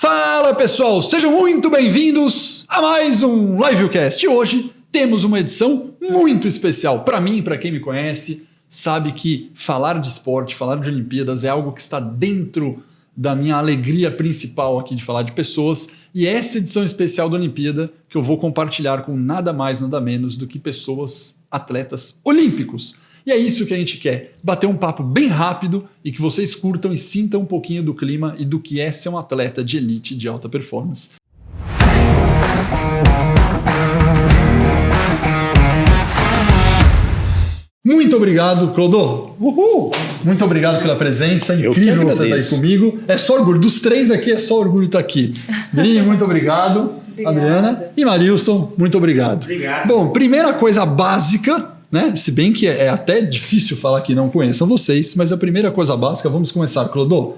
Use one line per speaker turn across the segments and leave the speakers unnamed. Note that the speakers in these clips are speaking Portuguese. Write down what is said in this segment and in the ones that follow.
Fala pessoal, sejam muito bem-vindos a mais um Livecast. E hoje temos uma edição muito especial. Para mim, para quem me conhece, sabe que falar de esporte, falar de Olimpíadas é algo que está dentro da minha alegria principal aqui de falar de pessoas. E essa edição especial da Olimpíada que eu vou compartilhar com nada mais, nada menos do que pessoas, atletas olímpicos. E é isso que a gente quer, bater um papo bem rápido e que vocês curtam e sintam um pouquinho do clima e do que é ser um atleta de elite de alta performance. Muito obrigado, Clodô. Uhul. Muito obrigado pela presença. Incrível você estar aí comigo. É só orgulho. Dos três aqui, é só orgulho estar aqui. Dri, muito obrigado. Adriana e Marilson, muito obrigado.
Obrigado.
Bom, primeira coisa básica, né? Se bem que é até difícil falar que não conheçam vocês, mas a primeira coisa básica, vamos começar, Clodô.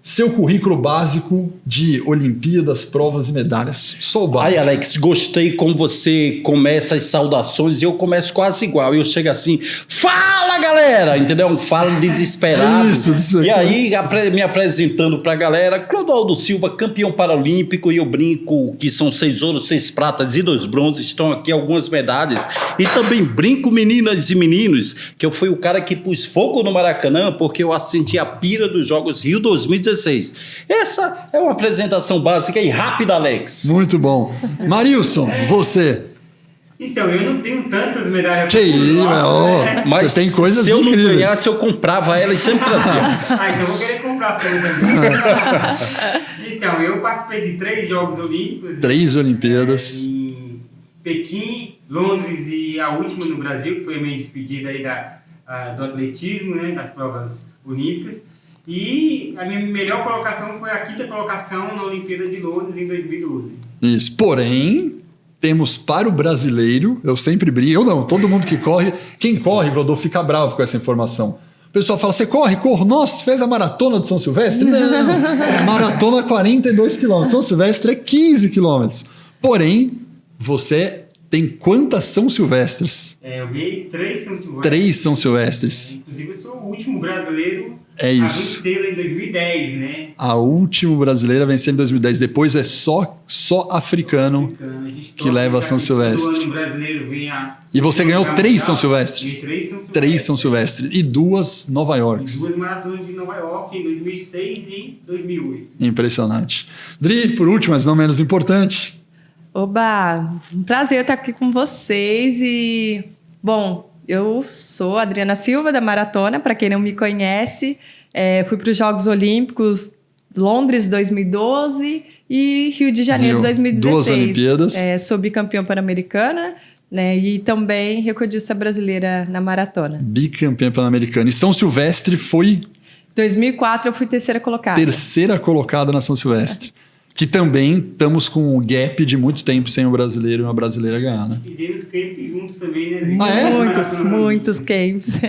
Seu currículo básico de Olimpíadas, provas e medalhas. Só o básico.
Ai, Alex, gostei como você começa as saudações e eu começo quase igual. Eu chego assim, fala galera! Entendeu? Um falo desesperado.
Isso.
E aí, me apresentando pra galera, Clodoaldo Silva, campeão paralímpico, e eu brinco que são 6 ouros, 6 pratas e 2 bronzes. Estão aqui algumas medalhas. E também brinco, meninas e meninos, que eu fui o cara que pus fogo no Maracanã porque eu acendi a pira dos Jogos Rio 2016. Essa é uma apresentação básica e rápida, Alex.
Muito bom. Marilson, você.
Então, eu não tenho tantas medalhas.
Que isso, né? Mas você tem coisas
se eu
incríveis.
não ganhasse, eu comprava ela e sempre trazia.
Então eu vou querer comprar pra eu também. Então, eu participei de 3 Jogos Olímpicos.
3 Olimpíadas.
Em Pequim, Londres e a última no Brasil, que foi a minha despedida aí do atletismo, né, das provas olímpicas. E a minha melhor colocação foi a 5ª colocação na Olimpíada de Londres em 2012.
Isso. Porém, temos para o brasileiro, eu sempre brinco, eu não, todo mundo que corre, quem corre, Rodolfo, fica bravo com essa informação. O pessoal fala, você corro. Nossa, fez a maratona de São Silvestre? Não, maratona 42 quilômetros, São Silvestre é 15 quilômetros. Porém, você tem quantas São Silvestres?
Eu ganhei 3 São Silvestres.
3 São Silvestres.
Inclusive, eu sou o último brasileiro
a
vencer em 2010, né?
A última brasileira a vencer em 2010. Depois é só africano que leva a São Silvestre.
Todo ano brasileiro vem
e você ganhou 3 São Silvestres?
3
São Silvestres. E 2 Nova Yorks.
E 2 maratonas de Nova York em 2006 e 2008.
Impressionante. Dri, por último, mas não menos importante.
Oba, um prazer estar aqui com vocês e, bom, eu sou a Adriana Silva da Maratona, para quem não me conhece, fui para os Jogos Olímpicos Londres 2012 e Rio de Janeiro 2016.
2 Olimpíadas.
Sou bicampeã pan-americana, né, e também recordista brasileira na maratona.
Bicampeã pan-americana. E São Silvestre foi...
2004 eu fui 3ª colocada.
3ª colocada na São Silvestre. Que também estamos com um gap de muito tempo sem um brasileiro e uma brasileira ganhar, né?
Fizemos camps juntos também, né?
Muitos camps.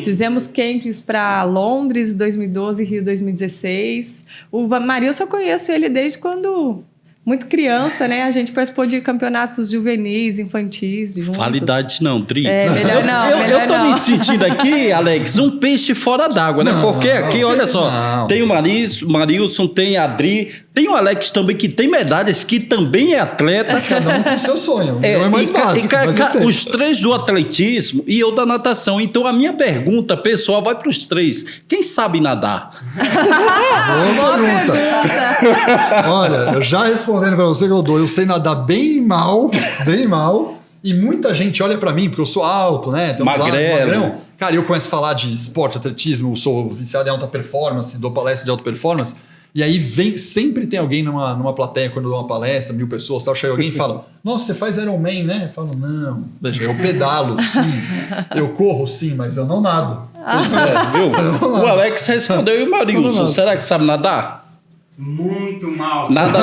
Fizemos camps para Londres 2012, Rio 2016. O Marilson, eu conheço ele desde quando... Muito criança, né? A gente participou de campeonatos juvenis, infantis, juntos.
Fala idade não, Tri.
Melhor não,
eu tô me sentindo aqui, Alex, um peixe fora d'água, né? Porque aqui, olha só, tem o Marilson, tem a Adri, tem o Alex também, que tem medalhas, que também é atleta.
Cada um com o seu sonho. Não é mais básico.
Os 3 do atletismo e eu da natação. Então, a minha pergunta, pessoal, vai para os 3. Quem sabe nadar?
Boa pergunta. Olha, eu já respondendo para você, Clodô, eu sei nadar bem mal, e muita gente olha para mim, porque eu sou alto, né?
Magrelo.
Cara, eu começo a falar de esporte, atletismo, eu sou viciado em alta performance, dou palestra de alta performance, e aí sempre tem alguém numa plateia, quando eu dou uma palestra, 1000 pessoas, tal, chega alguém e fala, nossa, você faz Ironman, né? Eu falo, não, veja, eu pedalo, sim, eu corro, sim, mas eu não nado.
Pois viu? O Alex respondeu, e o Marilson, será que sabe nadar?
Muito mal.
Nada.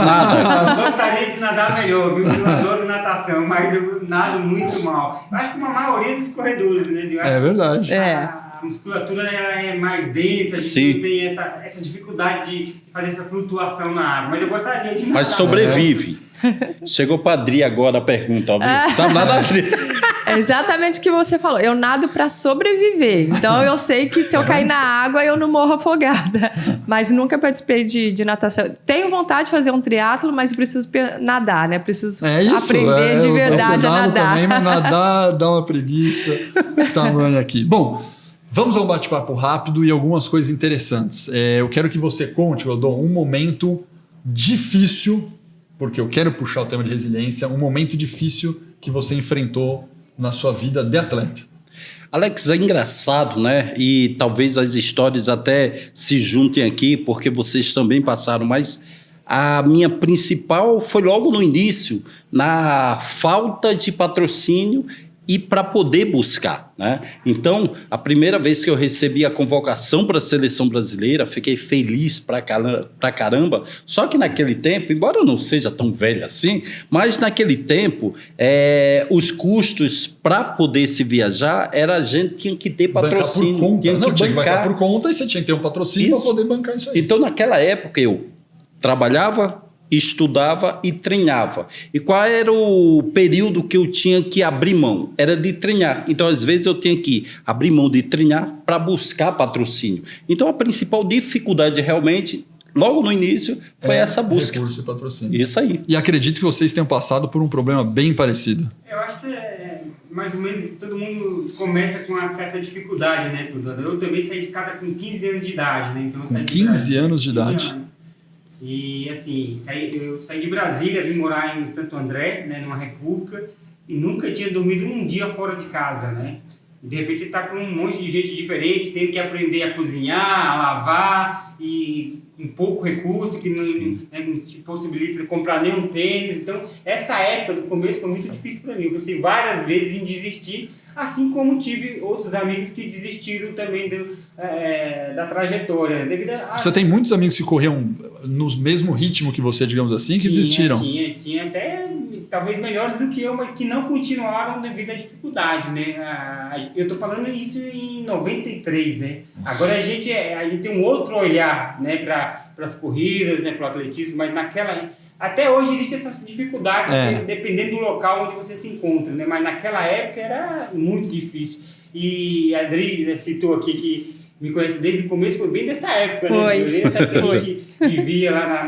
Gostaria de nadar melhor, viu? Eu adoro natação, mas eu nado muito mal. Eu acho que uma maioria dos corredores, né?
É verdade.
A musculatura é mais densa, a gente não tem essa dificuldade de fazer essa flutuação na água. Mas eu gostaria de nadar.
Mas sobrevive. Chegou para Adri agora a pergunta, ó, sabe nadar, Adri?
É exatamente o que você falou. Eu nado para sobreviver. Então eu sei que se eu cair na água, eu não morro afogada. Mas nunca participei de natação. Tenho vontade de fazer um triatlo, mas preciso nadar, né? Preciso aprender de verdade a nadar.
Também, mas nadar dá uma preguiça. Tamanho aqui. Bom, vamos a um bate-papo rápido e algumas coisas interessantes. Eu quero que você conte, Clodon, um momento difícil, porque eu quero puxar o tema de resiliência, um momento difícil que você enfrentou na sua vida de atleta.
Alex, é engraçado, né? E talvez as histórias até se juntem aqui, porque vocês também passaram, mas a minha principal foi logo no início, na falta de patrocínio e para poder buscar, né? Então, a primeira vez que eu recebi a convocação para a seleção brasileira, fiquei feliz pra caramba. Só que naquele tempo, embora eu não seja tão velho assim, mas naquele tempo, os custos para poder se viajar, a gente tinha que ter patrocínio.
Tinha que bancar por conta e você tinha que ter um patrocínio para poder bancar isso aí.
Então, naquela época, eu trabalhava, estudava e treinava. E qual era o período que eu tinha que abrir mão? Era de treinar. Então, às vezes, eu tinha que abrir mão de treinar para buscar patrocínio. Então, a principal dificuldade realmente, logo no início, foi essa busca.
Recurso e patrocínio.
Isso aí.
E acredito que vocês tenham passado por um problema bem parecido.
Eu acho que mais ou menos todo mundo começa com uma certa dificuldade, né? Eu também saí de casa com 15 anos de idade, né? Então, eu saí
com 15 anos de idade.
E assim, eu saí de Brasília, vim morar em Santo André, né, numa república, e nunca tinha dormido um dia fora de casa, né? De repente você está com um monte de gente diferente, tendo que aprender a cozinhar, a lavar, e com pouco recurso, que não te possibilita comprar nenhum tênis. Então, essa época do começo foi muito difícil para mim. Eu pensei várias vezes em desistir, assim como tive outros amigos que desistiram também da trajetória.
Você tem muitos amigos que corriam no mesmo ritmo que você, digamos assim, que desistiram?
Tinha até talvez melhores do que eu, mas que não continuaram devido à dificuldade, né? Eu tô falando isso em 93, né? Agora a gente tem um outro olhar, né, para as corridas, né, para o atletismo, mas até hoje existe essa dificuldade, dependendo do local onde você se encontra, né? Mas naquela época era muito difícil. E a Adri, né, citou aqui que me conhece desde o começo, foi bem dessa época, né? Foi. Dessa época que a gente vivia lá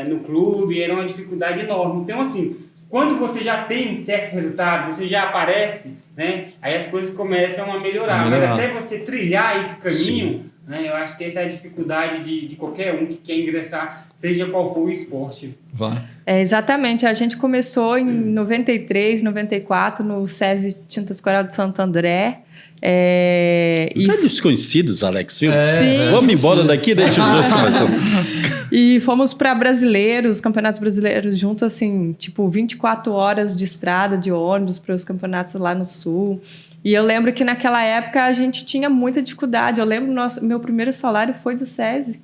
no clube, era uma dificuldade enorme. Então, assim, quando você já tem certos resultados, você já aparece, né? Aí as coisas começam a melhorar. Mas até você trilhar esse caminho, né? Eu acho que essa é a dificuldade de qualquer um que quer ingressar, seja qual for o esporte.
Vai.
Exatamente. A gente começou em 93, 94, no SESI Tintas Coral de Santo André.
Velhos conhecidos, Alex, viu?
Sim.
Vamos embora daqui, deixa os dois conversando.
E fomos para brasileiros, campeonatos brasileiros juntos, assim, tipo 24 horas de estrada, de ônibus para os campeonatos lá no Sul. E eu lembro que naquela época a gente tinha muita dificuldade. Eu lembro meu primeiro salário foi do SESI,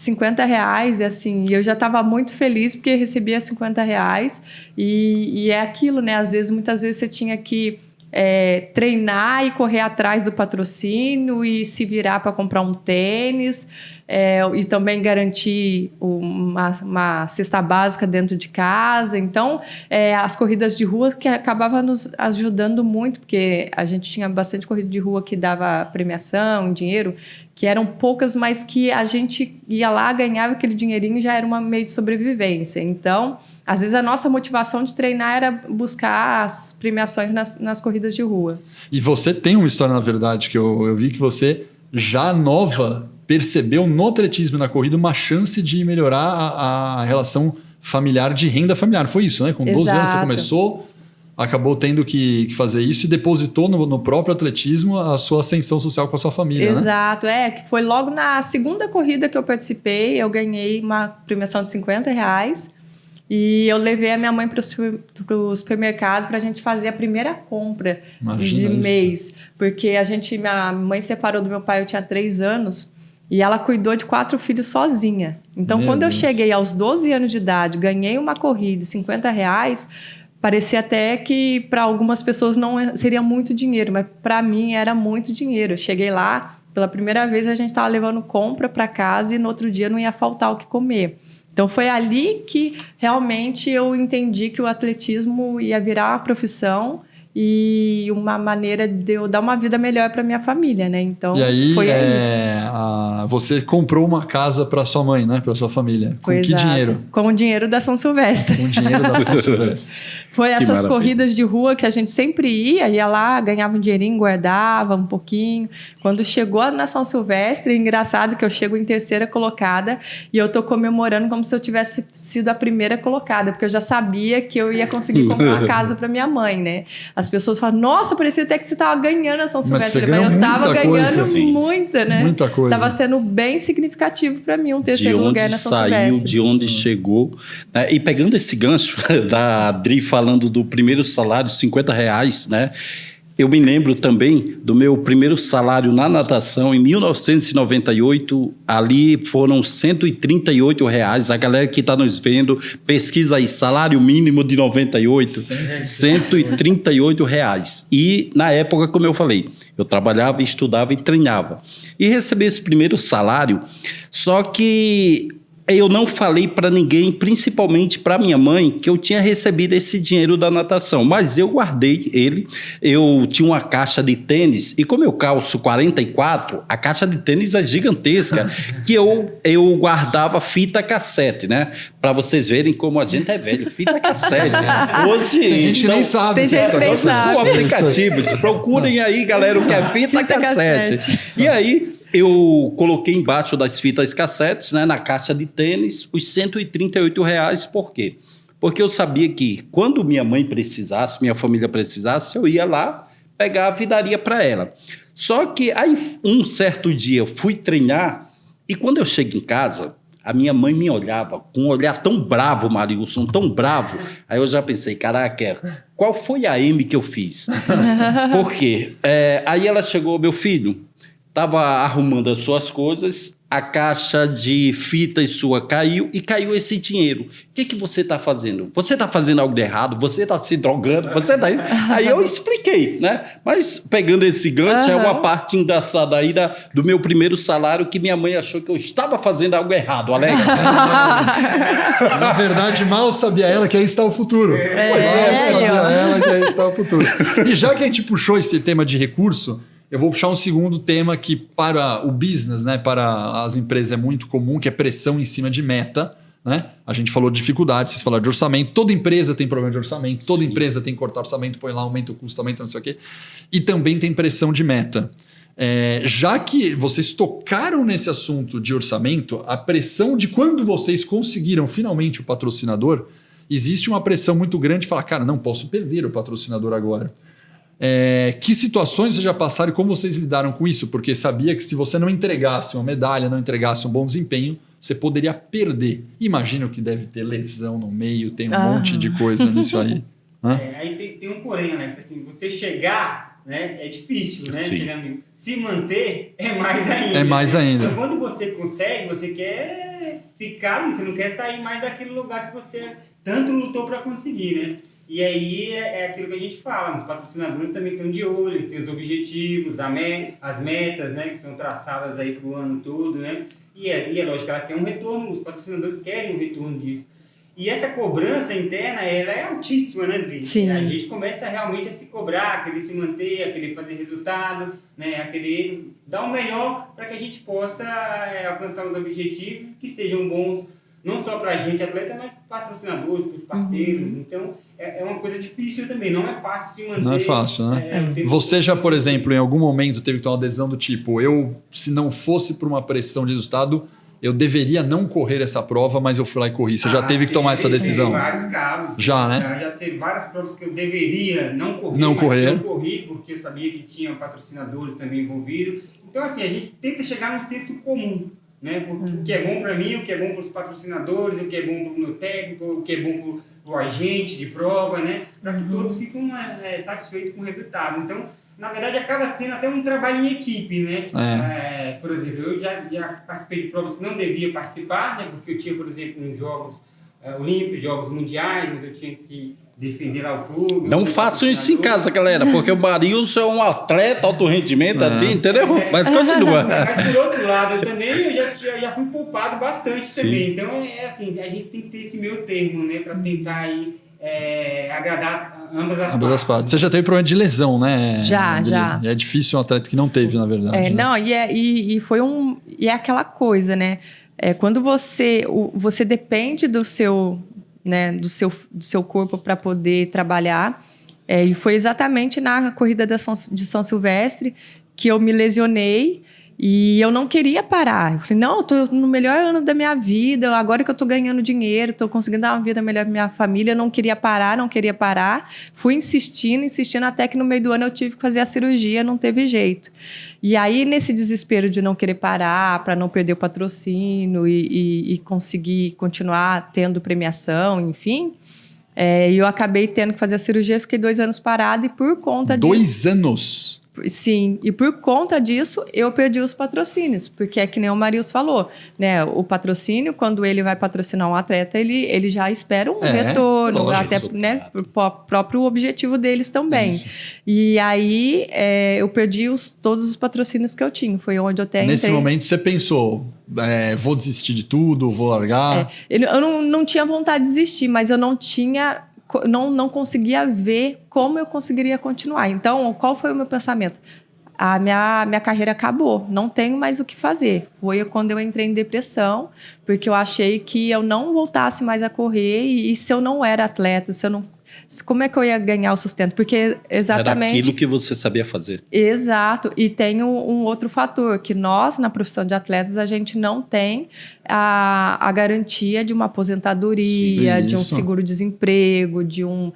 R$50, e assim, eu já estava muito feliz porque recebia R$50. E é aquilo, né? Muitas vezes você tinha que treinar e correr atrás do patrocínio e se virar para comprar um tênis, e também garantir uma cesta básica dentro de casa. Então, as corridas de rua que acabavam nos ajudando muito, porque a gente tinha bastante corrida de rua que dava premiação, dinheiro, que eram poucas, mas que a gente ia lá, ganhava aquele dinheirinho e já era um meio de sobrevivência. Então, às vezes a nossa motivação de treinar era buscar as premiações nas corridas de rua.
E você tem uma história, na verdade, que eu vi que você, já nova, percebeu no atletismo e na corrida uma chance de melhorar a relação familiar, de renda familiar. Foi isso, né? Com 12 anos você começou, acabou tendo que fazer isso e depositou no próprio atletismo a sua ascensão social com a sua família.
Exato, que foi logo na segunda corrida que eu participei, eu ganhei uma premiação de R$50 e eu levei a minha mãe para o supermercado para a gente fazer a primeira compra de mês, porque minha mãe separou do meu pai, eu tinha 3 anos, e ela cuidou de 4 filhos sozinha. Então, quando eu cheguei aos 12 anos de idade, ganhei uma corrida de R$50, parecia até que para algumas pessoas não seria muito dinheiro, mas para mim era muito dinheiro. Eu cheguei lá, pela primeira vez a gente estava levando compra para casa e no outro dia não ia faltar o que comer. Então foi ali que realmente eu entendi que o atletismo ia virar uma profissão e uma maneira de eu dar uma vida melhor para minha família, né? Então,
E aí,
foi aí.
você comprou uma casa para sua mãe, né? Para sua família. Com
Foi
que
exato.
dinheiro?
Com o dinheiro da São Silvestre.
Com o dinheiro da São Silvestre.
Foi essas
maravilha.
corridas de rua que a gente sempre ia lá, ganhava um dinheirinho, guardava um pouquinho. Quando chegou na São Silvestre, é engraçado que eu chego em terceira colocada e eu tô comemorando como se eu tivesse sido a primeira colocada, porque eu já sabia que eu ia conseguir comprar uma casa para minha mãe, né? As pessoas falam, nossa, parecia até que você tava ganhando a São Silvestre.
você
Mas eu
ganhou
tava
muita
ganhando
coisa,
sim.
muita, né?
Muita coisa.
Tava sendo bem significativo para mim um
De
terceiro
onde
lugar na São
saiu,
Silvestre.
de onde chegou. Né? E pegando esse gancho da Adri falando do primeiro salário, R$50, né? Eu me lembro também do meu primeiro salário na natação em 1998, ali foram R$138. A galera que está nos vendo, pesquisa aí, salário mínimo de 98, R$138. E na época, como eu falei, eu trabalhava, estudava e treinava. E recebi esse primeiro salário, só que eu não falei para ninguém, principalmente para minha mãe, que eu tinha recebido esse dinheiro da natação, mas eu guardei ele. Eu tinha uma caixa de tênis e como eu calço 44, a caixa de tênis é gigantesca, que eu guardava fita cassete, né? Para vocês verem como a gente é velho, fita cassete. Hoje
Tem gente que nem sabe.
Tem gente que nem sabe.
são aplicativos. Procurem aí, galera, o que é fita cassete. E aí eu coloquei embaixo das fitas cassetes, né, na caixa de tênis, os R$138. Por quê? Porque eu sabia que quando minha mãe precisasse, minha família precisasse, eu ia lá pegar a vidaria para ela. Só que aí um certo dia eu fui treinar e quando eu chego em casa, a minha mãe me olhava com um olhar tão bravo, Marilson, tão bravo. Aí eu já pensei, caraca, qual foi a M que eu fiz? Por quê? Aí ela chegou, meu filho, estava arrumando as suas coisas, a caixa de fitas sua caiu e caiu esse dinheiro. O que você está fazendo? Você está fazendo algo de errado? Você está se drogando? Você tá... Aí eu expliquei, né? Mas pegando esse gancho, é uma parte engraçada aí do meu primeiro salário que minha mãe achou que eu estava fazendo algo errado, Alex.
Na verdade, mal sabia ela que aí está o futuro. Sabia ela que aí está o futuro. E já que a gente puxou esse tema de recurso, eu vou puxar um segundo tema que para o business, né, para as empresas é muito comum, que é pressão em cima de meta. Né? A gente falou de dificuldade, vocês falaram de orçamento. Toda empresa tem problema de orçamento, toda empresa tem que cortar orçamento, põe lá, aumenta o custo, aumenta não sei o quê. E também tem pressão de meta. Já que vocês tocaram nesse assunto de orçamento, a pressão de quando vocês conseguiram finalmente o patrocinador, existe uma pressão muito grande de falar, cara, não posso perder o patrocinador agora. Que situações vocês já passaram e como vocês lidaram com isso? Porque sabia que se você não entregasse uma medalha, não entregasse um bom desempenho, você poderia perder. Imagino que deve ter lesão no meio, tem um monte de coisa nisso aí.
Aí tem um porém, né? Que assim, você chegar, né, é difícil, né? Chegando, se manter é mais ainda.
É mais ainda.
Então, quando você consegue, você quer ficar ali, você não quer sair mais daquele lugar que você tanto lutou para conseguir, né? E aí é aquilo que a gente fala, os patrocinadores também estão de olho, eles têm os objetivos, as metas, né, que são traçadas aí para o ano todo, né? E é lógico que ela quer um retorno, os patrocinadores querem um retorno disso. E essa cobrança interna, ela é altíssima, né, Adri?
Sim.
A gente começa realmente a se cobrar, a querer se manter, a querer fazer resultado, né, a querer dar o melhor para que a gente possa alcançar os objetivos que sejam bons, não só para a gente, atleta, mas para patrocinadores, para os parceiros. Então, é uma coisa difícil também, não é fácil se manter.
Não é fácil, né? Você já, por exemplo, em algum momento teve que ter uma adesão do tipo, se não fosse por uma pressão de resultado, eu deveria não correr essa prova, mas eu fui lá e corri. Você já teve que tomar essa decisão?
Teve vários casos.
Já, né?
Já teve várias provas que eu deveria não correr,
não
mas
correr.
eu não corri porque eu sabia que tinha patrocinadores também envolvidos. Então, assim, a gente tenta chegar num senso comum, né? Porque o que é bom para mim, o que é bom para os patrocinadores, o que é bom para o meu técnico, o que é bom para o agente de prova, né? Para que todos fiquem satisfeitos com o resultado. Então, na verdade, acaba sendo até um trabalho em equipe, né? Por exemplo, eu já participei de provas que não devia participar, né? Porque eu tinha, por exemplo, uns Jogos Olímpicos, Jogos Mundiais, mas eu tinha que defender lá o clube.
Não façam isso em casa, galera, porque o Marilson é um atleta alto rendimento, entendeu? Mas continua.
Mas por outro lado, eu também já fui poupado bastante também. Então, assim, a gente tem que ter esse meio termo, né? Para tentar aí agradar ambas as
Ambas as
partes.
partes. Você já teve problema de lesão, né?
Já,
Adri?
já.
E é difícil um atleta que não teve, na verdade. né?
Não, e foi e é aquela coisa, né? Quando você depende do seu, né, do seu corpo para poder trabalhar, e foi exatamente na corrida de São Silvestre que eu me lesionei e eu não queria parar. Eu falei, não, eu tô no melhor ano da minha vida, agora que eu tô ganhando dinheiro, tô conseguindo dar uma vida melhor pra minha família, eu não queria parar. Fui insistindo, até que no meio do ano eu tive que fazer a cirurgia, não teve jeito. E aí, nesse desespero de não querer parar, para não perder o patrocínio e conseguir continuar tendo premiação, enfim, eu acabei tendo que fazer a cirurgia, fiquei 2 anos parada e por conta disso...
2 anos?
Sim, e por conta disso, eu perdi os patrocínios, porque é que nem o Marius falou, né? O patrocínio, quando ele vai patrocinar um atleta, ele já espera um retorno,
lógico,
até né, pro próprio objetivo deles também.
Isso.
E aí, eu perdi todos os patrocínios que eu tinha, foi onde eu até entrei.
Nesse momento, você pensou, vou desistir de tudo, vou largar?
Eu não tinha vontade de desistir, mas eu não conseguia ver como eu conseguiria continuar. Então, qual foi o meu pensamento? A minha carreira acabou, não tenho mais o que fazer. Foi quando eu entrei em depressão, porque eu achei que eu não voltasse mais a correr e se eu não era atleta, como é que eu ia ganhar o sustento? Porque exatamente...
Era aquilo que você sabia fazer.
Exato. E tem um outro fator, que nós, na profissão de atletas, a gente não tem a garantia de uma aposentadoria,
Sim,
de um
isso.
seguro-desemprego, de um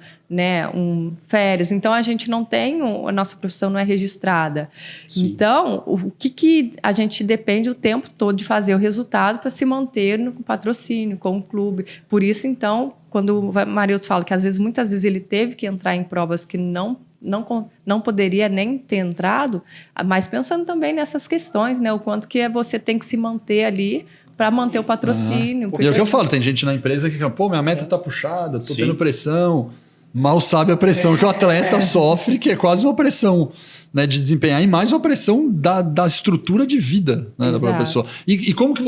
férias. Então, a gente não tem... A nossa profissão não é registrada.
Sim.
Então, o que a gente depende o tempo todo de fazer o resultado para se manter no patrocínio, com o clube. Por isso, então... Quando o Marius fala que muitas vezes ele teve que entrar em provas que não poderia nem ter entrado, mas pensando também nessas questões, né? O quanto que você tem que se manter ali para manter o patrocínio.
E é o que eu falo, tem gente na empresa que fala, minha meta tá puxada, tô
Sim.
tendo pressão. Mal sabe a pressão que o atleta sofre, que é quase uma pressão, né, de desempenhar, e mais uma pressão da estrutura de vida, né, da própria pessoa. E como que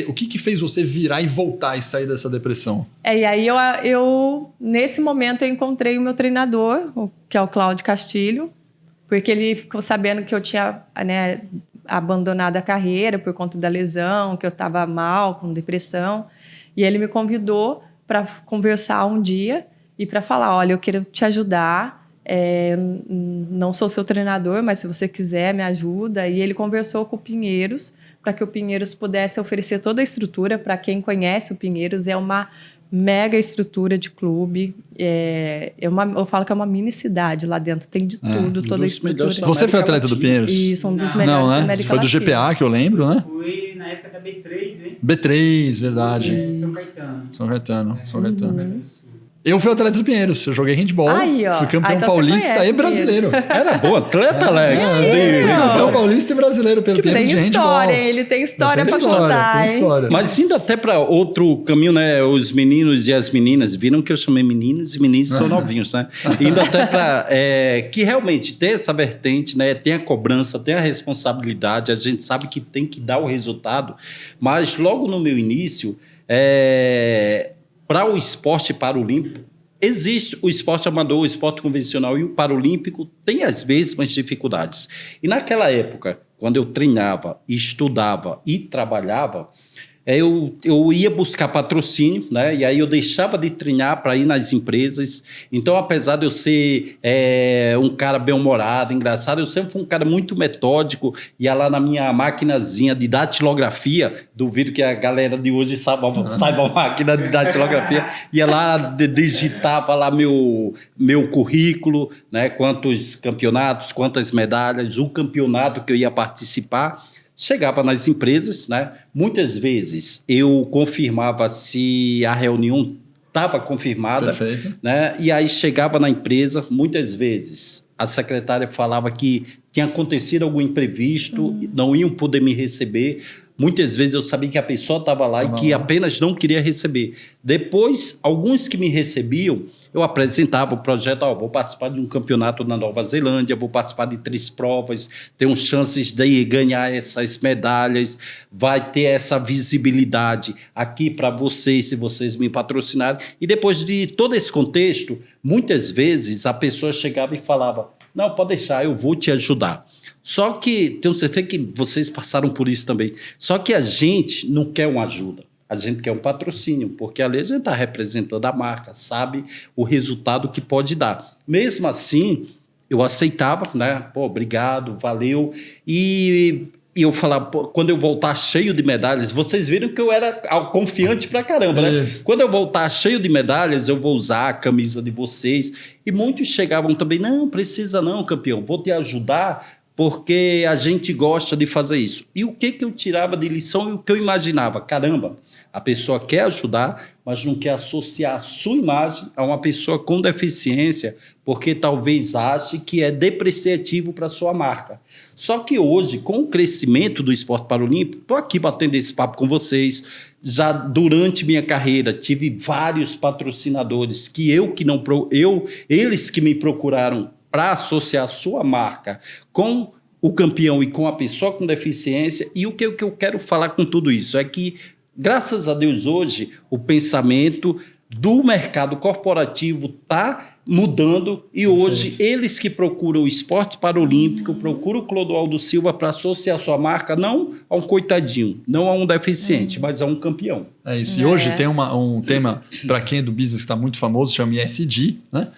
o que fez você virar e voltar e sair dessa depressão?
E aí eu nesse momento eu encontrei o meu treinador, que é o Cláudio Castilho, porque ele ficou sabendo que eu tinha, né, abandonado a carreira por conta da lesão, que eu estava mal, com depressão, e ele me convidou para conversar um dia e para falar, olha, eu quero te ajudar, não sou seu treinador, mas se você quiser, me ajuda. E ele conversou com o Pinheiros, para que o Pinheiros pudesse oferecer toda a estrutura. Para quem conhece o Pinheiros, é uma mega estrutura de clube. Eu falo que é uma mini cidade lá dentro, tem de tudo, toda a estrutura.
Você foi atleta do Pinheiros?
Isso, um dos melhores da América
Você foi do
Latina.
GPA, que eu lembro, né?
Fui na época da B3, hein?
B3, verdade.
São Caetano.
São Caetano. Eu fui atleta do Pinheiros, eu joguei handball,
Aí, ó.
fui campeão
Então você
paulista
conhece
e brasileiro.
Era bom atleta, Alex?
Campeão paulista e brasileiro pelo Pinheiros
Tem
de handball.
história, hein? Ele tem história
Tem
para
história,
contar,
tem
hein?
história.
Mas indo até para outro caminho, né? Os meninos e as meninas, viram que eu chamei meninos e meninos são novinhos, né? Indo até para que realmente tem essa vertente, né? Tem a cobrança, tem a responsabilidade, a gente sabe que tem que dar o resultado, mas logo no meu início, para o esporte paralímpico, existe o esporte amador, o esporte convencional e o paralímpico tem as mesmas dificuldades. E naquela época, quando eu treinava, estudava e trabalhava, eu ia buscar patrocínio, né? E aí eu deixava de treinar para ir nas empresas. Então, apesar de eu ser um cara bem-humorado, engraçado, eu sempre fui um cara muito metódico. Ia lá na minha maquinazinha de datilografia, duvido que a galera de hoje saiba a máquina de datilografia, ia lá, digitava lá meu currículo, né? Quantos campeonatos, quantas medalhas, o campeonato que eu ia participar. Chegava nas empresas, né? Muitas vezes eu confirmava se a reunião estava confirmada.
Perfeito.
Né? E aí chegava na empresa, muitas vezes a secretária falava que tinha acontecido algum imprevisto, não iam poder me receber. muitas vezes eu sabia que a pessoa estava lá e que apenas não queria receber. Depois, alguns que me recebiam, eu apresentava o projeto, vou participar de um campeonato na Nova Zelândia, vou participar de 3 provas, tenho chances de ganhar essas medalhas, vai ter essa visibilidade aqui para vocês, se vocês me patrocinarem. E depois de todo esse contexto, muitas vezes a pessoa chegava e falava, não, pode deixar, eu vou te ajudar. Só que, tenho certeza que vocês passaram por isso também, só que a gente não quer uma ajuda. A gente quer um patrocínio, porque ali a gente está representando a marca, sabe o resultado que pode dar. Mesmo assim, eu aceitava, né? Pô, obrigado, valeu. E eu falava, pô, quando eu voltar cheio de medalhas, vocês viram que eu era confiante pra caramba, né? Quando eu voltar cheio de medalhas, eu vou usar a camisa de vocês. E muitos chegavam também, não, precisa não, campeão, vou te ajudar, porque a gente gosta de fazer isso. E o que eu tirava de lição e o que eu imaginava? Caramba, a pessoa quer ajudar, mas não quer associar a sua imagem a uma pessoa com deficiência, porque talvez ache que é depreciativo para a sua marca. Só que hoje, com o crescimento do esporte paralímpico, estou aqui batendo esse papo com vocês. Já durante minha carreira, tive vários patrocinadores que eles que me procuraram para associar a sua marca com o campeão e com a pessoa com deficiência. E o que eu quero falar com tudo isso é que, graças a Deus, hoje, o pensamento do mercado corporativo está mudando e hoje eles que procuram o esporte paralímpico, procuram o Clodoaldo Silva para associar sua marca não a um coitadinho, não a um deficiente, mas a um campeão.
É isso. E hoje tem um tema, para quem é do business, que está muito famoso, chama ESG, né?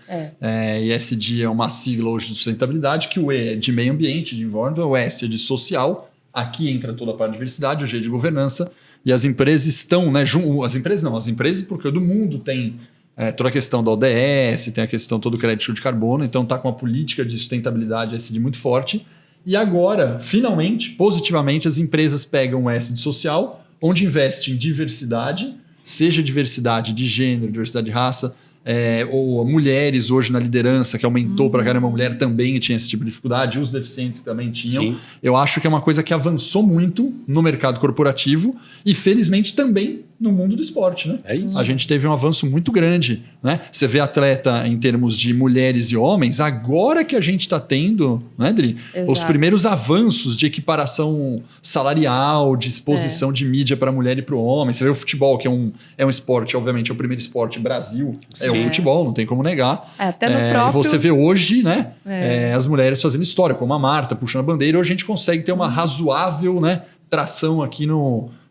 ESG é uma sigla hoje de sustentabilidade, que o E é de meio ambiente, de environment, o S é de social, aqui entra toda a parte de diversidade, o G é de governança, e as empresas estão, né? As empresas porque do mundo tem toda a questão da ODS, tem a questão todo o crédito de carbono, então está com uma política de sustentabilidade ESG muito forte. E agora, finalmente, positivamente, as empresas pegam o S de social, onde investe em diversidade, seja diversidade de gênero, diversidade de raça, ou mulheres hoje na liderança, que aumentou para caramba, a mulher também tinha esse tipo de dificuldade, os deficientes também tinham.
Sim.
Eu acho que é uma coisa que avançou muito no mercado corporativo e, felizmente, também no mundo do esporte, né?
É isso.
A gente teve um avanço muito grande, né? Você vê atleta em termos de mulheres e homens, agora que a gente está tendo, né, Dri?
Exato.
Os primeiros avanços de equiparação salarial, de exposição de mídia para a mulher e para o homem. Você vê o futebol, que é um esporte, obviamente, é o primeiro esporte Brasil, é o futebol, não tem como negar.
Até no próprio...
E você vê hoje, né, as mulheres fazendo história, como a Marta, puxando a bandeira, hoje a gente consegue ter uma razoável, né, tração aqui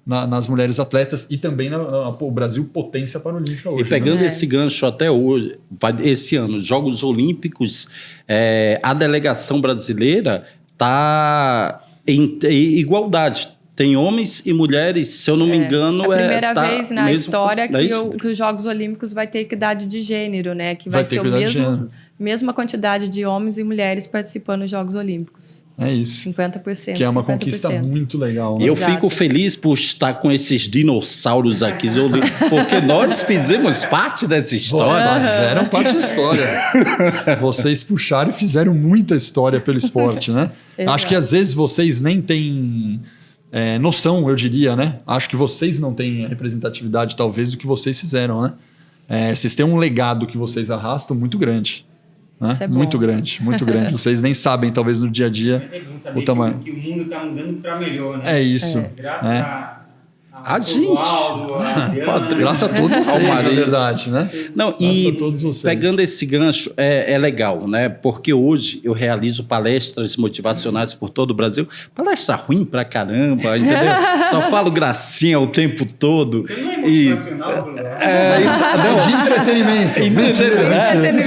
nas mulheres atletas e também o Brasil potência paralímpica hoje.
E pegando
né?
esse gancho até hoje, esse ano, Jogos Olímpicos, a delegação brasileira está em igualdade. Tem homens e mulheres, se eu não me engano...
É a primeira vez na história
que
os Jogos Olímpicos vai ter equidade de gênero, né? Que vai ser mesma quantidade de homens e mulheres participando dos Jogos Olímpicos.
É isso.
50%.
Que é uma
50%.
Conquista muito legal. Né?
Eu fico feliz por estar com esses dinossauros aqui, porque nós fizemos parte dessa história.
Fizeram parte da história. Vocês puxaram e fizeram muita história pelo esporte, né? Acho que às vezes vocês nem têm... noção, eu diria, né? Acho que vocês não têm a representatividade, talvez, do que vocês fizeram, né? Vocês têm um legado que vocês arrastam muito grande. Né?
Isso é bom.
Muito grande, muito grande. Vocês nem sabem, talvez, no dia a dia,
Mas é bom saber
o tamanho.
que o mundo está mudando para melhor, né?
É isso.
Graças
A gente.
Graças a todos vocês, na verdade, né?
Não,
Graças a todos vocês.
Pegando esse gancho, é legal, né? Porque hoje eu realizo palestras motivacionais por todo o Brasil. Palestra ruim pra caramba, entendeu? Só falo gracinha o tempo todo.
Você não é motivacional,
de entretenimento.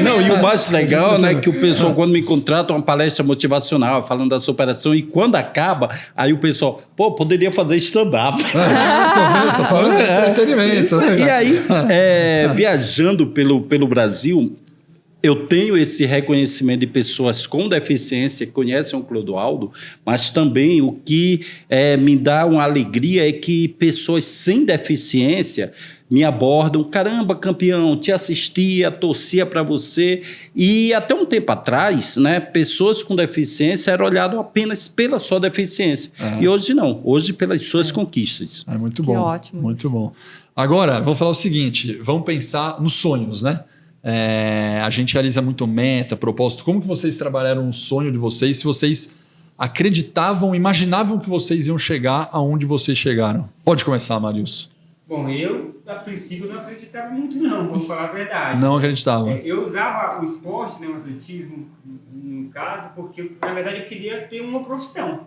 Não, e o mais legal, né, que o pessoal, quando me contrata uma palestra motivacional, falando da superação, e quando acaba, aí o pessoal, poderia fazer stand-up.
Tô falando de entretenimento.
E aí, viajando pelo Brasil, eu tenho esse reconhecimento de pessoas com deficiência que conhecem o Clodoaldo, mas também o que me dá uma alegria é que pessoas sem deficiência me abordam, caramba, campeão, te assistia, torcia para você. E até um tempo atrás, né, pessoas com deficiência eram olhadas apenas pela sua deficiência. E hoje não, hoje pelas suas conquistas.
É muito
Que
bom.
ótimo
Muito
isso.
bom. Agora, vamos falar o seguinte, vamos pensar nos sonhos, né? A gente realiza muito meta, propósito. Como que vocês trabalharam o sonho de vocês, se vocês acreditavam, imaginavam que vocês iam chegar aonde vocês chegaram? Pode começar, Marius.
Bom, eu, a princípio, não acreditava muito não, vamos falar a verdade.
Não acreditavam.
Eu usava o esporte, né, o atletismo, no caso, porque, na verdade, eu queria ter uma profissão.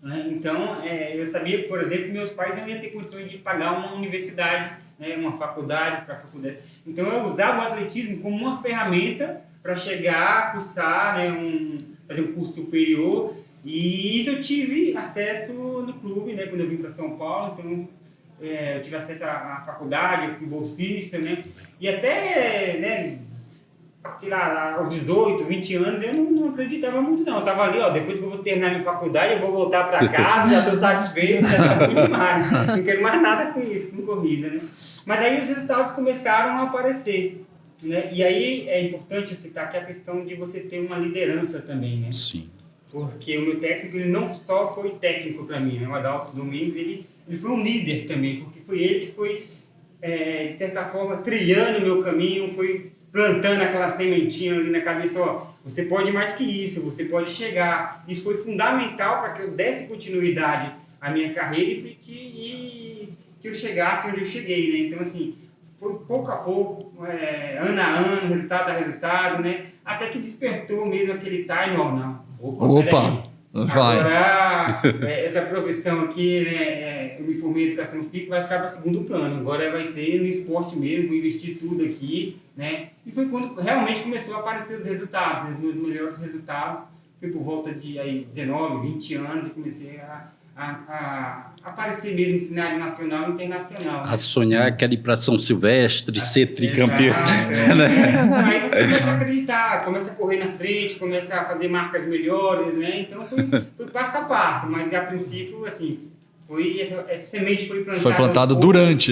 Né? Então, eu sabia, por exemplo, que meus pais não iam ter condições de pagar uma universidade, né, uma faculdade para que eu pudesse. Então, eu usava o atletismo como uma ferramenta para chegar a cursar, né, fazer um curso superior. E isso eu tive acesso no clube, né, quando eu vim para São Paulo. Então, eu tive acesso à faculdade, eu fui bolsista, né? E até, né, tirar aos 18, 20 anos, eu não acreditava muito, não. Eu estava ali, ó, depois que eu vou terminar minha faculdade, eu vou voltar para casa, já estou satisfeito, já está muito demais. Não quero mais nada com isso, com corrida, né? Mas aí os resultados começaram a aparecer, né? E aí é importante citar que a questão de você ter uma liderança também, né?
Sim.
Porque o meu técnico, ele não só foi técnico para mim, né? O Adalto Domingues, ele foi um líder também, porque foi ele que foi, de certa forma, trilhando o meu caminho, foi plantando aquela sementinha ali na cabeça, ó, você pode mais que isso, você pode chegar. Isso foi fundamental para que eu desse continuidade à minha carreira e que eu chegasse onde eu cheguei, né? Então, assim, foi pouco a pouco, ano a ano, resultado a resultado, né? Até que despertou mesmo aquele time, ó, não.
Opa, vai.
Agora, essa profissão aqui, né, eu me formei em educação física, vai ficar para segundo plano. Agora vai ser no esporte mesmo, vou investir tudo aqui, né? E foi quando realmente começou a aparecer os resultados, os meus melhores resultados. Foi por volta de 19, 20 anos, eu comecei a aparecer mesmo em cenário nacional e internacional.
A sonhar que era ir para São Silvestre, ser tricampeão.
Aí você começa a acreditar, começa a correr na frente, começa a fazer marcas melhores, né? Então foi passo a passo, mas a princípio, assim, essa semente foi plantada.
Foi plantado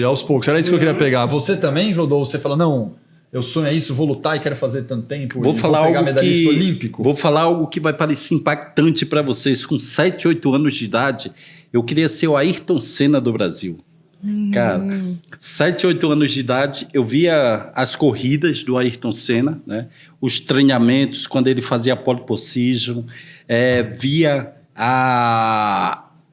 aos poucos. Era isso que eu queria pegar. Você também, Rodolfo, você fala, não, eu sonho isso, vou lutar e quero fazer tanto tempo.
Vou pegar
medalhista olímpico.
Vou falar algo que vai parecer impactante para vocês. Com 7, 8 anos de idade, eu queria ser o Ayrton Senna do Brasil. Cara, 7, 8 anos de idade, eu via as corridas do Ayrton Senna, né? Os treinamentos, quando ele fazia pole position, via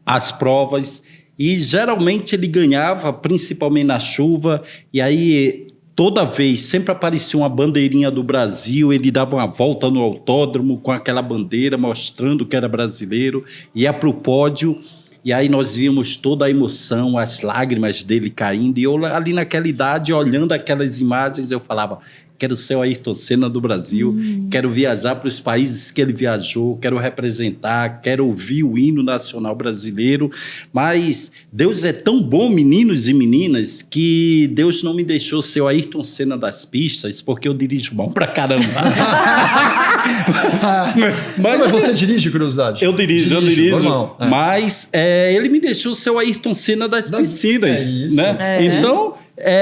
as provas, e geralmente ele ganhava, principalmente na chuva, e aí toda vez, sempre aparecia uma bandeirinha do Brasil, ele dava uma volta no autódromo com aquela bandeira, mostrando que era brasileiro, ia para o pódio, e aí nós víamos toda a emoção, as lágrimas dele caindo, e eu ali naquela idade, olhando aquelas imagens, eu falava, quero ser o Ayrton Senna do Brasil, quero viajar para os países que ele viajou, quero representar, quero ouvir o hino nacional brasileiro. Mas Deus é tão bom, meninos e meninas, que Deus não me deixou ser o Ayrton Senna das pistas, porque eu dirijo mal pra caramba.
Mas você dirige, curiosidade?
Eu dirijo.
Normal,
Mas ele me deixou ser o Ayrton Senna das piscinas.
Isso.
Né? Então,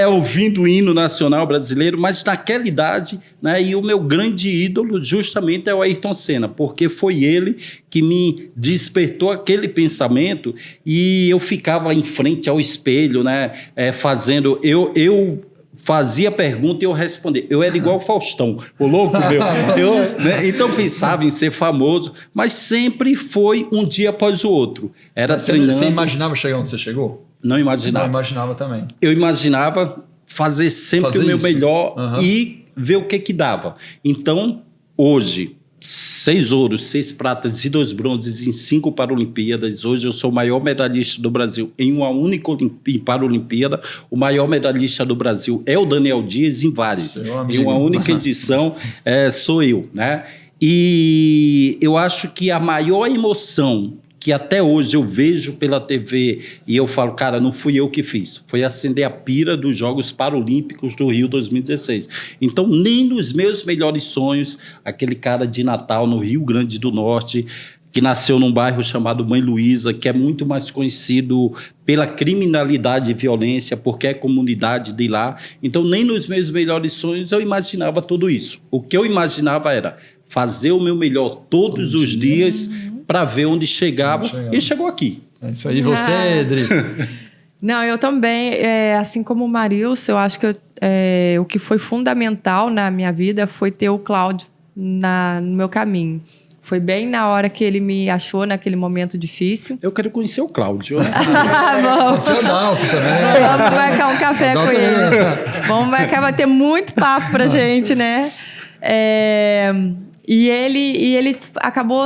ouvindo o hino nacional brasileiro, mas naquela idade, né, e o meu grande ídolo justamente é o Ayrton Senna, porque foi ele que me despertou aquele pensamento, e eu ficava em frente ao espelho, né, fazendo... Eu fazia pergunta e eu respondia. Eu era igual o Faustão, o louco meu. Né, então pensava em ser famoso, mas sempre foi um dia após o outro. Era treinando.
Você imaginava chegar onde você chegou?
Não imaginava.
Não imaginava também.
Eu imaginava fazer sempre o meu melhor e ver o que dava. Então, hoje, 6 ouros, 6 pratas e 2 bronzes em 5 Paralimpíadas. Hoje eu sou o maior medalhista do Brasil em uma única Paralimpíada. O maior medalhista do Brasil é o Daniel Dias em vários. Em uma única edição sou eu, né? E eu acho que a maior emoção que até hoje eu vejo pela TV e eu falo, cara, não fui eu que fiz, foi acender a pira dos Jogos Paralímpicos do Rio 2016. Então, nem nos meus melhores sonhos, aquele cara de Natal no Rio Grande do Norte, que nasceu num bairro chamado Mãe Luísa, que é muito mais conhecido pela criminalidade e violência, porque é comunidade de lá. Então, nem nos meus melhores sonhos eu imaginava tudo isso. O que eu imaginava era fazer o meu melhor todos os dias para ver onde chegava. E chegou aqui.
É isso aí, você, Edri.
Não, eu também, assim como o Marilson, eu acho que o que foi fundamental na minha vida foi ter o Cláudio no meu caminho. Foi bem na hora que ele me achou naquele momento difícil.
Eu quero conhecer o Cláudio.
Pode ser o Dalton também.
Vamos marcar um café com ele. Vamos marcar, vai ter muito papo pra gente, né? E ele acabou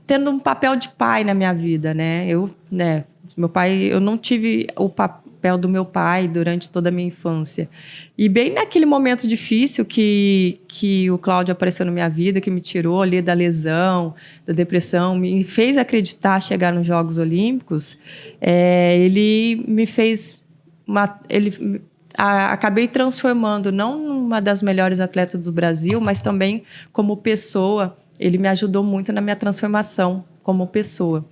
tendo um papel de pai na minha vida, né? Meu pai, eu não tive o papel do meu pai durante toda a minha infância. E bem naquele momento difícil que o Cláudio apareceu na minha vida, que me tirou ali da lesão, da depressão, me fez acreditar chegar nos Jogos Olímpicos, ele me fez... acabei transformando, não uma das melhores atletas do Brasil, mas também como pessoa. Ele me ajudou muito na minha transformação como pessoa.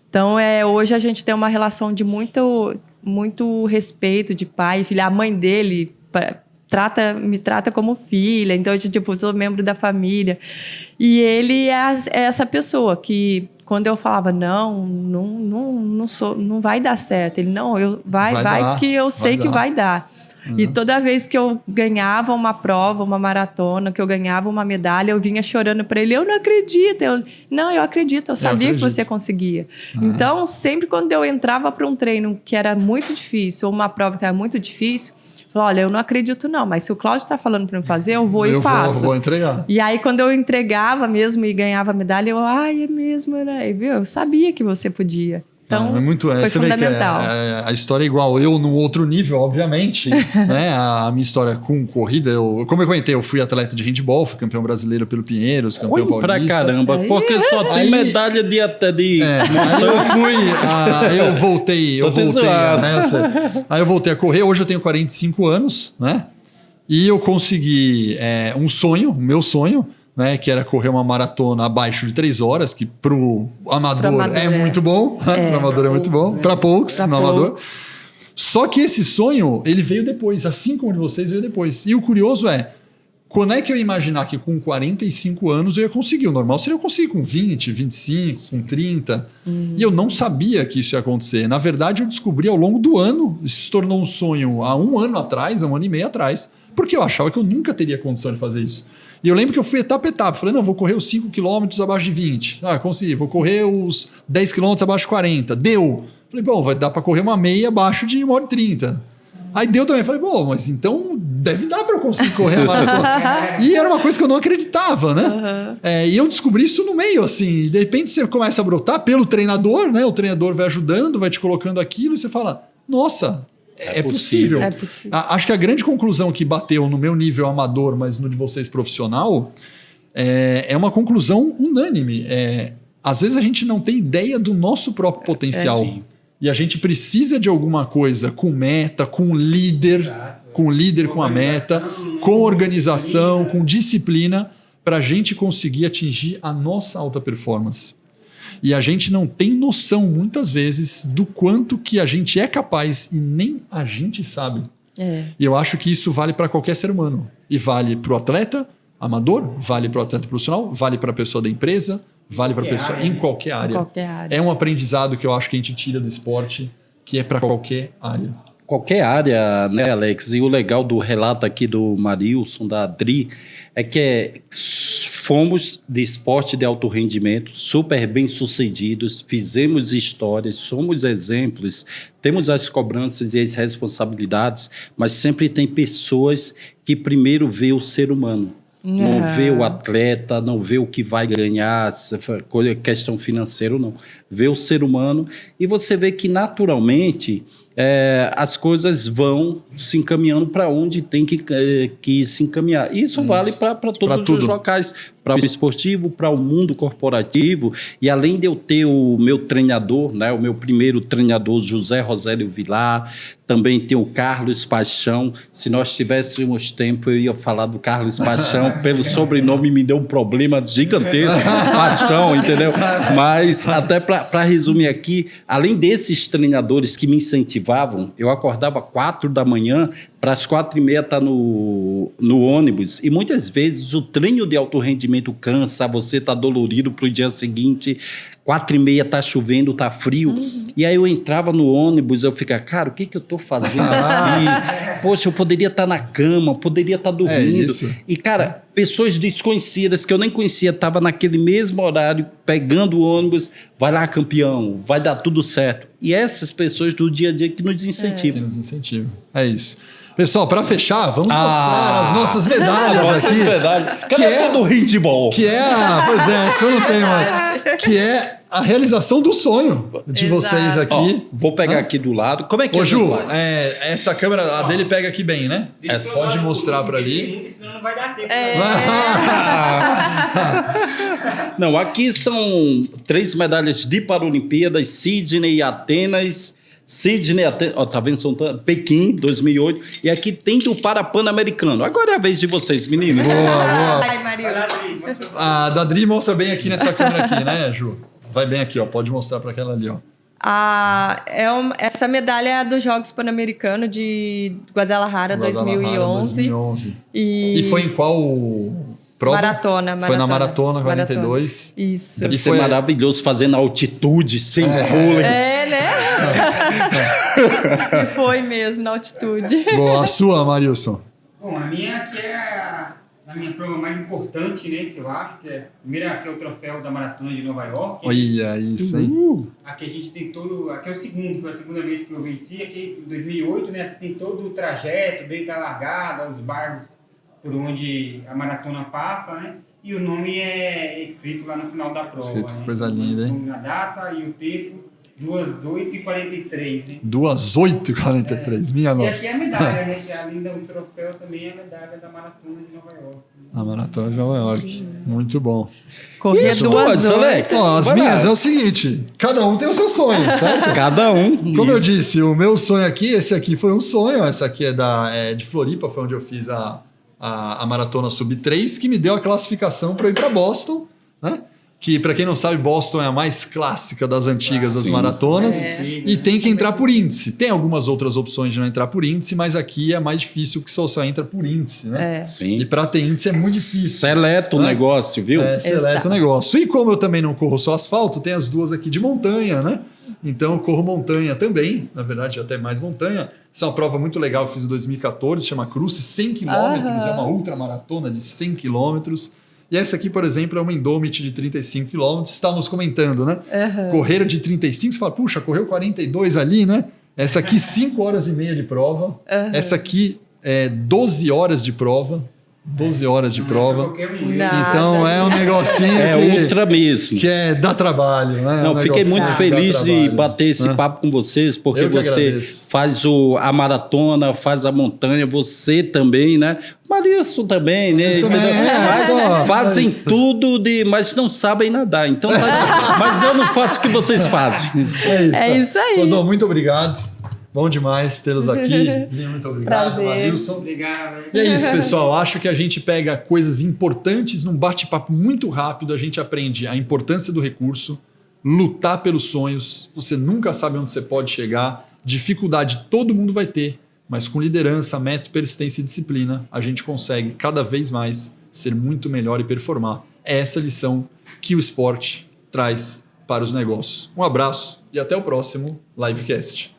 Então, hoje a gente tem uma relação de muito respeito de pai e filha. A mãe dele me trata como filha, então eu sou membro da família. E ele é essa pessoa que, quando eu falava, não vai dar certo, ele, não, vai que eu sei que vai dar. E toda vez que eu ganhava uma prova, uma maratona, que eu ganhava uma medalha, eu vinha chorando para ele, eu não acredito. Eu acredito, eu sabia que você conseguia. Então, sempre quando eu entrava para um treino que era muito difícil, ou uma prova que era muito difícil, eu falava, olha, eu não acredito não, mas se o Cláudio está falando para eu fazer, eu vou e faço.
Eu vou entregar.
E aí, quando eu entregava mesmo e ganhava a medalha, é mesmo, né? Viu? Eu sabia que você podia. Então, foi fundamental.
A história é igual. Eu, num outro nível, obviamente, né? A minha história com corrida, como eu comentei, eu fui atleta de handball, fui campeão brasileiro pelo Pinheiros, campeão paulista.
Pra caramba, porque só tem medalha de
aí eu voltei, aí eu voltei a correr. Hoje eu tenho 45 anos, né? E eu consegui o meu sonho, né, que era correr uma maratona abaixo de 3 horas, que pro amador é muito bom. Pro amador é muito bom. Para poucos, no amador. Só que esse sonho, ele veio depois, assim como o de vocês, veio depois. E o curioso quando é que eu ia imaginar que com 45 anos eu ia conseguir? O normal seria eu conseguir com 20, 25, com 30. E eu não sabia que isso ia acontecer. Na verdade, eu descobri ao longo do ano, isso se tornou um sonho há 1 ano atrás, há 1 ano e meio atrás, porque eu achava que eu nunca teria condição de fazer isso. E eu lembro que eu fui etapa a etapa. Falei, não, vou correr os 5 km abaixo de 20. Consegui. Vou correr os 10 km abaixo de 40. Deu. Falei, bom, vai dar para correr uma meia abaixo de 1h30. Aí deu também. Falei, bom, mas então deve dar para eu conseguir correr a maratona. E era uma coisa que eu não acreditava, né? E eu descobri isso no meio, assim. E de repente você começa a brotar pelo treinador, né? O treinador vai ajudando, vai te colocando aquilo e você fala, nossa... É possível.
É possível.
Acho que a grande conclusão que bateu no meu nível amador, mas no de vocês profissional, é uma conclusão unânime. Às vezes a gente não tem ideia do nosso próprio potencial. E a gente precisa de alguma coisa com meta, com líder, com a meta, com organização, com disciplina, para a gente conseguir atingir a nossa alta performance. E a gente não tem noção, muitas vezes, do quanto que a gente é capaz e nem a gente sabe. E eu acho que isso vale para qualquer ser humano. E vale para o atleta amador, vale para o atleta profissional, vale para a pessoa da empresa, vale para a pessoa em qualquer área. É um aprendizado que eu acho que a gente tira do esporte, que é para qualquer área.
Qualquer área, né, Alex? E o legal do relato aqui do Marilson, da Adri, é que fomos de esporte de alto rendimento, super bem sucedidos, fizemos histórias, somos exemplos, temos as cobranças e as responsabilidades, mas sempre tem pessoas que primeiro vê o ser humano. Não vê o atleta, não vê o que vai ganhar, questão financeira ou não. Vê o ser humano e você vê que naturalmente as coisas vão se encaminhando para onde tem que se encaminhar. Isso vale para todos os locais, para o esportivo, para o mundo corporativo. E além de eu ter o meu treinador, né, o meu primeiro treinador, José Rosélio Vilar, também tem o Carlos Paixão. Se nós tivéssemos tempo, eu ia falar do Carlos Paixão. Pelo sobrenome me deu um problema gigantesco. Paixão, entendeu? Mas até para resumir aqui, além desses treinadores que me incentivavam, eu acordava 4 da manhã para as 4h30 estar no ônibus. E muitas vezes o treino de alto rendimento cansa, você está dolorido para o dia seguinte. 4h30 está chovendo, está frio. E aí eu entrava no ônibus, eu ficava, cara, o que eu estou fazendo aqui? Poxa, eu poderia estar na cama, poderia estar dormindo. E, cara, pessoas desconhecidas que eu nem conhecia, estavam naquele mesmo horário, pegando o ônibus, vai lá, campeão, vai dar tudo certo. E essas pessoas do dia a dia que nos incentivam.
Que nos incentivam. É isso. Pessoal, para fechar, vamos mostrar as nossas medalhas aqui.
Cadê todo o handball?
Que é pois é, isso eu não tenho mais. Que é a realização do sonho de vocês aqui.
Vou pegar aqui do lado. Como é que
Ju, essa câmera, a dele pega aqui bem, né? Pode mostrar para ali.
Senão não vai dar tempo.
Não, aqui são 3 medalhas de Paralimpíadas, Sydney e Atenas. Tá vendo? Pequim, 2008. E aqui tem do Pan-Americano. Agora é a vez de vocês, meninos.
Boa.
Ai, Marilson.
A da Adri mostra bem aqui nessa câmera aqui, né, Ju? Vai bem aqui, ó. Pode mostrar para aquela ali, ó.
Essa medalha é dos Jogos Pan-Americanos de Guadalajara 2011.
E foi em qual prova?
Maratona.
Foi na Maratona 42.
Isso.
Deve ser maravilhoso fazer na altitude, sem fôlego.
Né? E foi mesmo, na altitude.
Boa, a sua, Marilson.
Bom, a minha aqui é a minha prova mais importante, né? Que eu acho que é. Primeiro aqui é o troféu da Maratona de Nova York.
Olha isso, hein?
Aqui a gente tem todo. Aqui é o segundo, foi a segunda vez que eu venci. Aqui em 2008, né? Aqui tem todo o trajeto, desde a largada, os bairros por onde a maratona passa, né? E o nome é escrito lá no final da prova.
Escrito,
né?
coisa linda, hein?
A data e o tempo, 2:08:43, né?
2:08:43, minha nossa.
E aqui é a medalha, né? Que além do troféu também é a medalha da Maratona de Nova York.
A Maratona de Nova York. Muito bom.
Correr 2
Alex.
As minhas é o seguinte, cada um tem o seu sonho, certo?
Cada um.
Como eu disse, o meu sonho aqui, esse aqui foi um sonho, essa aqui é de Floripa, foi onde eu fiz a Maratona Sub-3, que me deu a classificação para ir para Boston, né? Que, para quem não sabe, Boston é a mais clássica das antigas das maratonas. E tem que entrar por índice. Tem algumas outras opções de não entrar por índice, mas aqui é mais difícil que só entra por índice, né?
Sim.
E para ter índice é muito difícil.
Seleta o negócio, viu?
Seleta o negócio. E como eu também não corro só asfalto, tem as duas aqui de montanha, né? Então eu corro montanha também, na verdade até mais montanha. Essa é uma prova muito legal que eu fiz em 2014, chama Cruze, 100 km, é uma ultramaratona de 100 km. E essa aqui, por exemplo, é uma Indomit de 35 km. Estávamos comentando, né? Correr de 35, você fala, puxa, correu 42 ali, né? Essa aqui, 5 horas e meia de prova. Essa aqui, 12 horas de prova. 12 horas de prova. Então é um negocinho
ultra mesmo.
Que dá trabalho, né?
Não, fiquei muito feliz de bater esse papo com vocês, porque você faz a maratona, faz a montanha, você também, né? Marilson também, né? Fazem tudo, mas não sabem nadar. Então, mas eu não faço o que vocês fazem.
É isso aí.
Rodô, muito obrigado. Bom demais tê-los aqui. Muito obrigado,
Prazer.
Marilson.
Obrigado.
E é isso, pessoal. Acho que a gente pega coisas importantes num bate-papo muito rápido. A gente aprende a importância do recurso, lutar pelos sonhos. Você nunca sabe onde você pode chegar. Dificuldade todo mundo vai ter, mas com liderança, método, persistência e disciplina, a gente consegue cada vez mais ser muito melhor e performar. É essa lição que o esporte traz para os negócios. Um abraço e até o próximo Livecast.